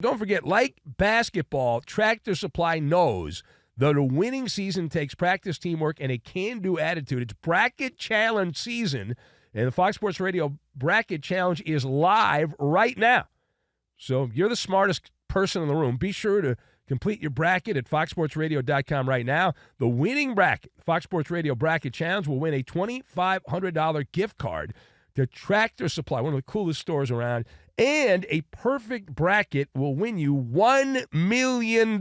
don't forget, like basketball, Tractor Supply knows that a winning season takes practice, teamwork, and a can-do attitude. It's Bracket Challenge season, and the Fox Sports Radio Bracket Challenge is live right now. So you're the smartest person in the room. Be sure to complete your bracket at foxsportsradio.com right now. The winning bracket, Fox Sports Radio Bracket Challenge, will win a $2,500 gift card to Tractor Supply, one of the coolest stores around, and a perfect bracket will win you $1 million.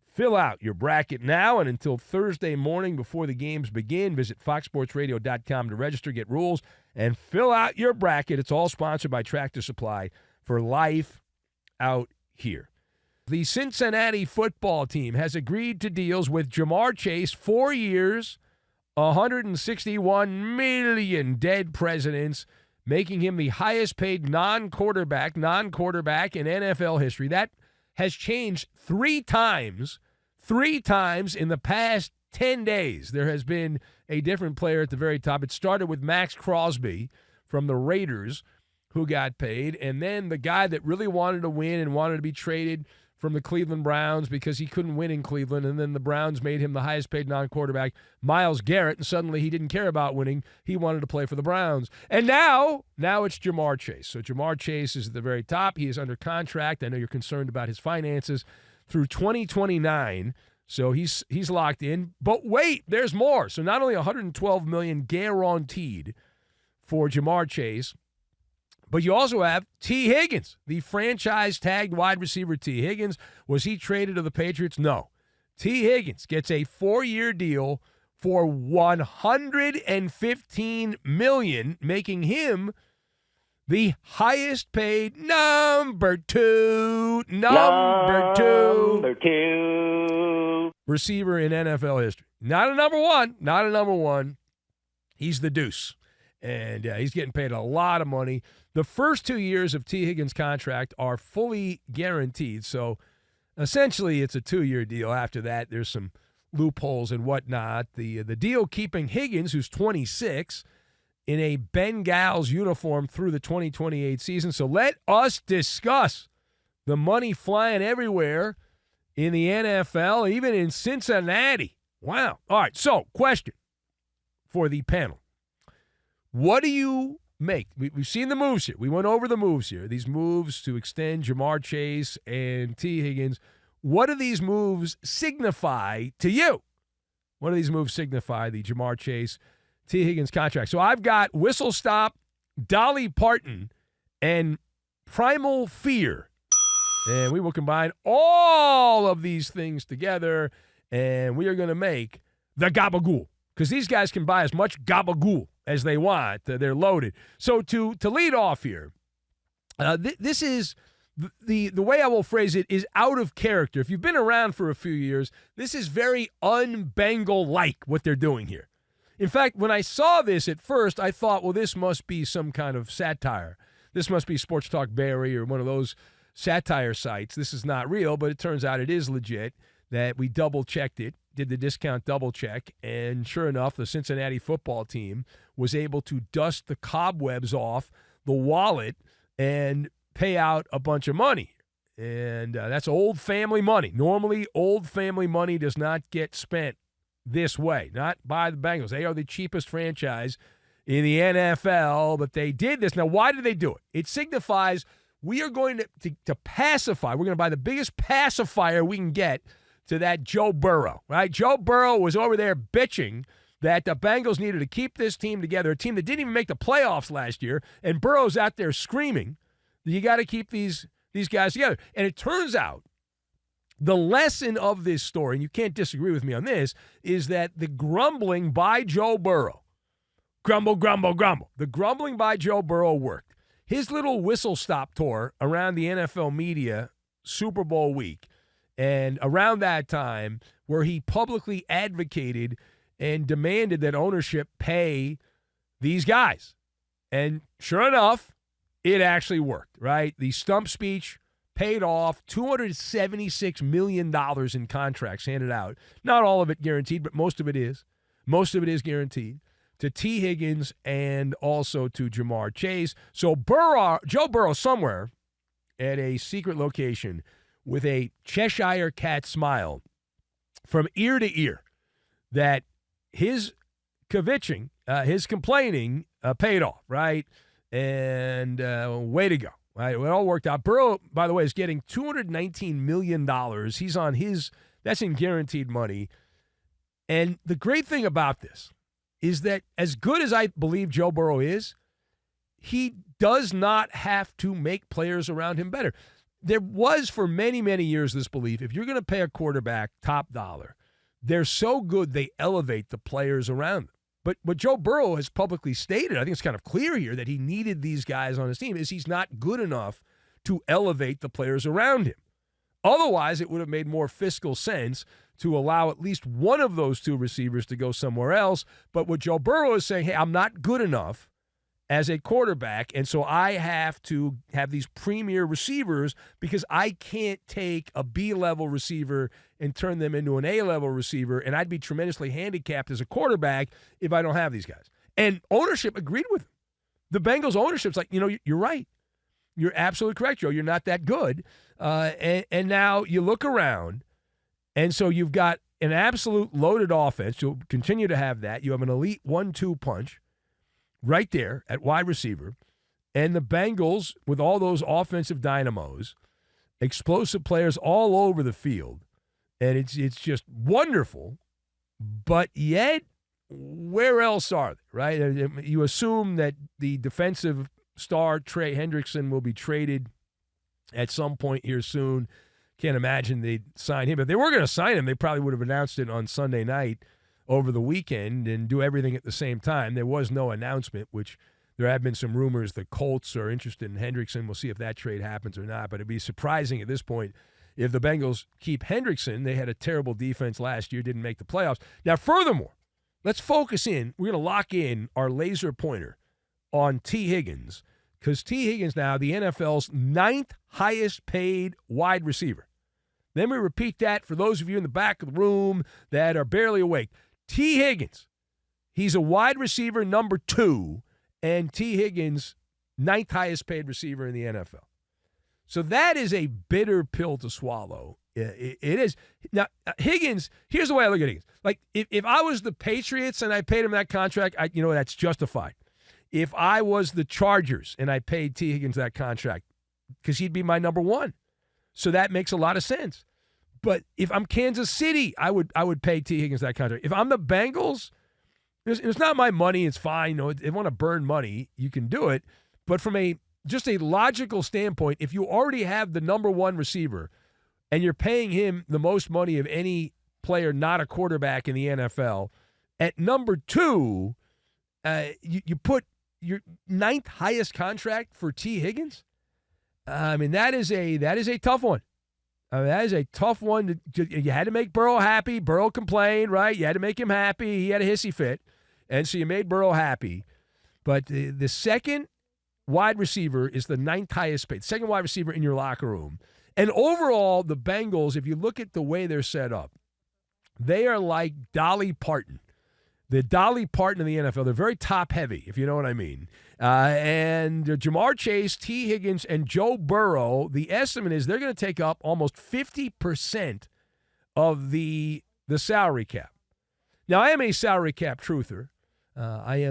Fill out your bracket now and until Thursday morning before the games begin. Visit foxsportsradio.com to register, get rules, and fill out your bracket. It's all sponsored by Tractor Supply for life out here. The Cincinnati football team has agreed to deals with Jamar Chase, 4 years, $161 million, dead presidents, making him the highest-paid non-quarterback in NFL history. That has changed three times in the past 10 days. There has been a different player at the very top. It started with Max Crosby from the Raiders, who got paid, and then the guy that really wanted to win and wanted to be traded from the Cleveland Browns because he couldn't win in Cleveland, and then the Browns made him the highest-paid non-quarterback, Myles Garrett, and suddenly he didn't care about winning. He wanted to play for the Browns. And now it's Jamar Chase. So Jamar Chase is at the very top. He is under contract. I know you're concerned about his finances through 2029, so he's locked in. But wait, there's more. So not only $112 million guaranteed for Jamar Chase, but you also have T. Higgins, the franchise-tagged wide receiver T. Higgins. Was he traded to the Patriots? No. T. Higgins gets a 4-year deal for $115 million, making him the highest-paid number two receiver in NFL history. Not a number one. He's the deuce. And he's getting paid a lot of money. The first 2 years of T. Higgins' contract are fully guaranteed. So essentially it's a 2-year deal. After that, there's some loopholes and whatnot. The deal keeping Higgins, who's 26, in a Bengals uniform through the 2028 season. So let us discuss the money flying everywhere in the NFL, even in Cincinnati. Wow. All right, so question for the panel. What do you make? We've seen the moves here. We went over the moves here. These moves to extend Jamar Chase and T. Higgins. What do these moves signify to you? What do these moves signify, the Jamar Chase, T. Higgins contract? So I've got Whistle Stop, Dolly Parton, and Primal Fear. And we will combine all of these things together, and we are going to make the Gabagool. Because these guys can buy as much Gabagool as they want. They're loaded. So to lead off here, this is the way I will phrase it is out of character. If you've been around for a few years, this is very un-Bengal-like what they're doing here. In fact, when I saw this at first, I thought, well, this must be some kind of satire. This must be Sports Talk Barry or one of those satire sites. This is not real, but it turns out it is legit, that we double-checked it. Did the discount double check, and sure enough, the Cincinnati football team was able to dust the cobwebs off the wallet and pay out a bunch of money. And that's old family money. Normally, old family money does not get spent this way, not by the Bengals. They are the cheapest franchise in the NFL, but they did this. Now, why did they do it? It signifies we are going to pacify. We're going to buy the biggest pacifier we can get to that Joe Burrow, right? Joe Burrow was over there bitching that the Bengals needed to keep this team together, a team that didn't even make the playoffs last year, and Burrow's out there screaming that you got to keep these guys together. And it turns out the lesson of this story, and you can't disagree with me on this, is that the grumbling by Joe Burrow, grumble, grumble, grumble, the grumbling by Joe Burrow worked. His little whistle-stop tour around the NFL media Super Bowl week, and around that time, where he publicly advocated and demanded that ownership pay these guys. And sure enough, it actually worked, right? The stump speech paid off, $276 million in contracts handed out. Not all of it guaranteed, but most of it is. Most of it is guaranteed to T. Higgins and also to Jamar Chase. So Joe Burrow somewhere, at a secret location with a Cheshire cat smile from ear to ear that his kvetching, his complaining paid off, right? And way to go. Right? It all worked out. Burrow, by the way, is getting $219 million. He's on that's in guaranteed money. And the great thing about this is that as good as I believe Joe Burrow is, he does not have to make players around him better. There was for many, many years this belief, if you're going to pay a quarterback top dollar, they're so good they elevate the players around them. But what Joe Burrow has publicly stated, I think it's kind of clear here, that he needed these guys on his team, is he's not good enough to elevate the players around him. Otherwise, it would have made more fiscal sense to allow at least one of those two receivers to go somewhere else. But what Joe Burrow is saying, hey, I'm not good enough as a quarterback, and so I have to have these premier receivers because I can't take a B-level receiver and turn them into an A-level receiver, and I'd be tremendously handicapped as a quarterback if I don't have these guys. And ownership agreed with him. The Bengals ownership's like, you're right. You're absolutely correct, Joe. You're not that good. And now you look around, and so you've got an absolute loaded offense. You'll continue to have that. You have an elite 1-2 punch right there at wide receiver. And the Bengals, with all those offensive dynamos, explosive players all over the field, and it's just wonderful. But yet, where else are they, right? You assume that the defensive star, Trey Hendrickson, will be traded at some point here soon. Can't imagine they'd sign him. If they were going to sign him, they probably would have announced it on Sunday night over the weekend and do everything at the same time. There was no announcement, which there have been some rumors the Colts are interested in Hendrickson. We'll see if that trade happens or not, but it'd be surprising at this point if the Bengals keep Hendrickson. They had a terrible defense last year, didn't make the playoffs. Now, furthermore, let's focus in. We're going to lock in our laser pointer on T. Higgins, because T. Higgins now the NFL's 9th highest paid wide receiver. Let me repeat that for those of you in the back of the room that are barely awake. T. Higgins, he's a wide receiver number 2, and T. Higgins, 9th highest paid receiver in the NFL. So that is a bitter pill to swallow. It is. Now, Higgins, here's the way I look at Higgins. Like, if I was the Patriots and I paid him that contract, that's justified. If I was the Chargers and I paid T. Higgins that contract, because he'd be my number 1. So that makes a lot of sense. But if I'm Kansas City, I would pay T. Higgins that contract. If I'm the Bengals, it's not my money. It's fine. If they want to burn money, you can do it. But from just a logical standpoint, if you already have the number 1 receiver and you're paying him the most money of any player not a quarterback in the NFL, at number 2, you put your 9th highest contract for T. Higgins. That is a tough one. That is a tough one. You had to make Burrow happy. Burrow complained, right? You had to make him happy. He had a hissy fit. And so you made Burrow happy. But the second wide receiver is the 9th highest paid. Second wide receiver in your locker room. And overall, the Bengals, if you look at the way they're set up, they are like Dolly Parton. The Dolly Parton of the NFL. They're very top-heavy, if you know what I mean. And Jamar Chase, T. Higgins, and Joe Burrow, the estimate is they're going to take up almost 50% of the salary cap. Now, I am a salary cap truther. I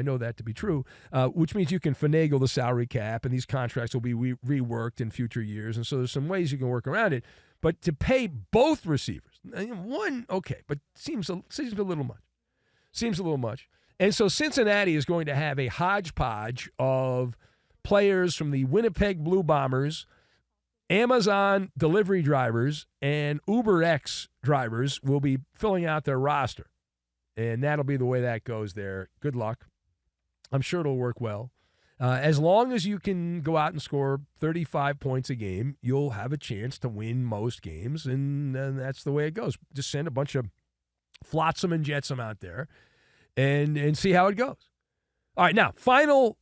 know that to be true, which means you can finagle the salary cap, and these contracts will be reworked in future years. And so there's some ways you can work around it. But to pay both receivers, one, okay, but seems a little much. Seems a little much. And so Cincinnati is going to have a hodgepodge of players from the Winnipeg Blue Bombers, Amazon delivery drivers, and UberX drivers will be filling out their roster. And that'll be the way that goes there. Good luck. I'm sure it'll work well. As long as you can go out and score 35 points a game, you'll have a chance to win most games, and that's the way it goes. Just send a bunch of flotsam and jetsam out there and see how it goes. All right, now, final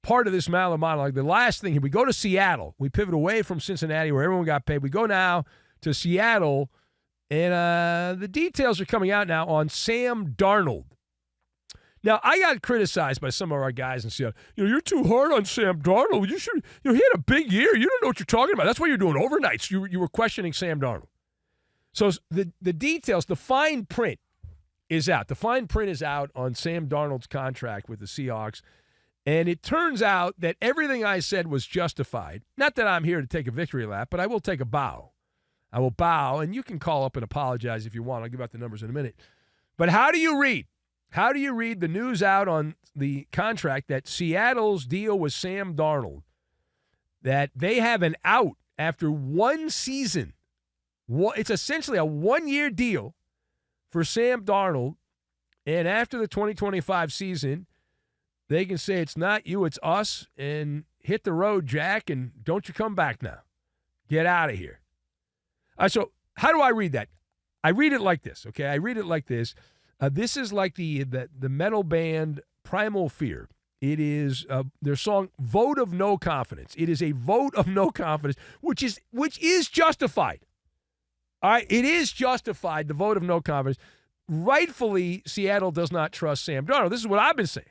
part of this Maller monologue, the last thing here, we go to Seattle. We pivot away from Cincinnati where everyone got paid. We go now to Seattle, and the details are coming out now on Sam Darnold. Now, I got criticized by some of our guys in Seattle. You're too hard on Sam Darnold. You should. He had a big year. You don't know what you're talking about. That's why you're doing overnights. You were questioning Sam Darnold. So the details, the fine print is out. The fine print is out on Sam Darnold's contract with the Seahawks. And it turns out that everything I said was justified. Not that I'm here to take a victory lap, but I will take a bow. I will bow, and you can call up and apologize if you want. I'll give out the numbers in a minute. But how do you read? How do you read the news out on the contract that Seattle's deal with Sam Darnold, that they have an out after one season? It's essentially a one-year deal for Sam Darnold, and after the 2025 season, they can say it's not you, it's us, and hit the road, Jack, and don't you come back now. Get out of here. So how do I read that? I read it like this, okay? I read it like this. This is like the metal band Primal Fear. It is their song "Vote of No Confidence." It is a vote of no confidence, which is justified. All right, it is justified. The vote of no confidence. Rightfully, Seattle does not trust Sam Darnold. This is what I've been saying,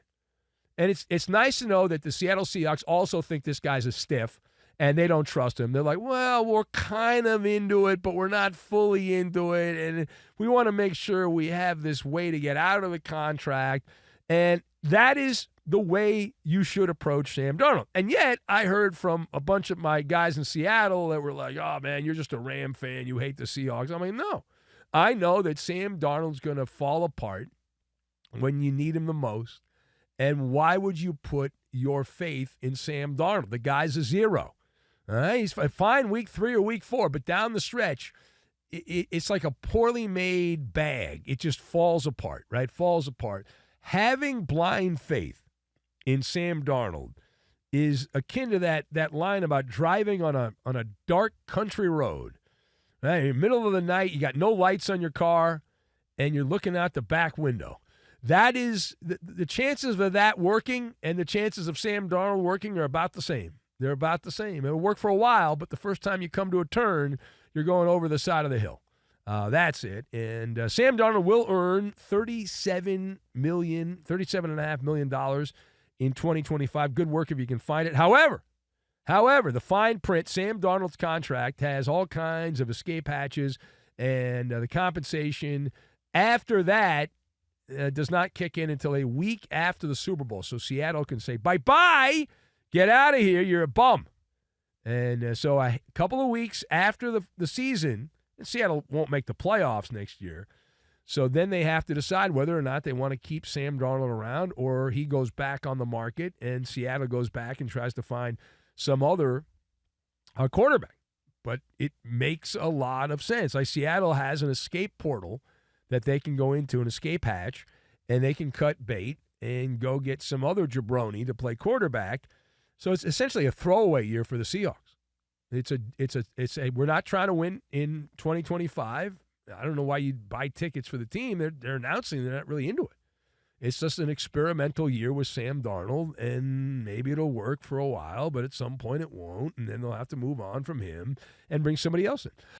and it's nice to know that the Seattle Seahawks also think this guy's a stiff, and they don't trust him. They're like, well, we're kind of into it, but we're not fully into it, and we want to make sure we have this way to get out of the contract, and that is the way you should approach Sam Darnold. And yet, I heard from a bunch of my guys in Seattle that were like, oh, man, you're just a Ram fan. You hate the Seahawks. I'm like, no. I know that Sam Darnold's going to fall apart when you need him the most, and why would you put your faith in Sam Darnold? The guy's a zero. All right? He's fine week 3 or week 4, but down the stretch, it's like a poorly made bag. It just falls apart, right? Falls apart. Having blind faith in Sam Darnold is akin to that line about driving on a dark country road. Right? In the middle of the night, you got no lights on your car, and you're looking out the back window. That is the chances of that working and the chances of Sam Darnold working are about the same. They're about the same. It'll work for a while, but the first time you come to a turn, you're going over the side of the hill. That's it. And Sam Darnold will earn $37.5 million in 2025. Good work if you can find it. However, the fine print, Sam Darnold's contract has all kinds of escape hatches, and the compensation after that does not kick in until a week after the Super Bowl. So Seattle can say, bye-bye, get out of here, you're a bum. And so a couple of weeks after the season, and Seattle won't make the playoffs next year, so then they have to decide whether or not they want to keep Sam Darnold around, or he goes back on the market and Seattle goes back and tries to find some other quarterback. But it makes a lot of sense. Like Seattle has an escape portal that they can go into, an escape hatch, and they can cut bait and go get some other jabroni to play quarterback. So it's essentially a throwaway year for the Seahawks. It's a we're not trying to win in 2025. I don't know why you'd buy tickets for the team. They're announcing they're not really into it. It's just an experimental year with Sam Darnold, and maybe it'll work for a while, but at some point it won't, and then they'll have to move on from him and bring somebody else in.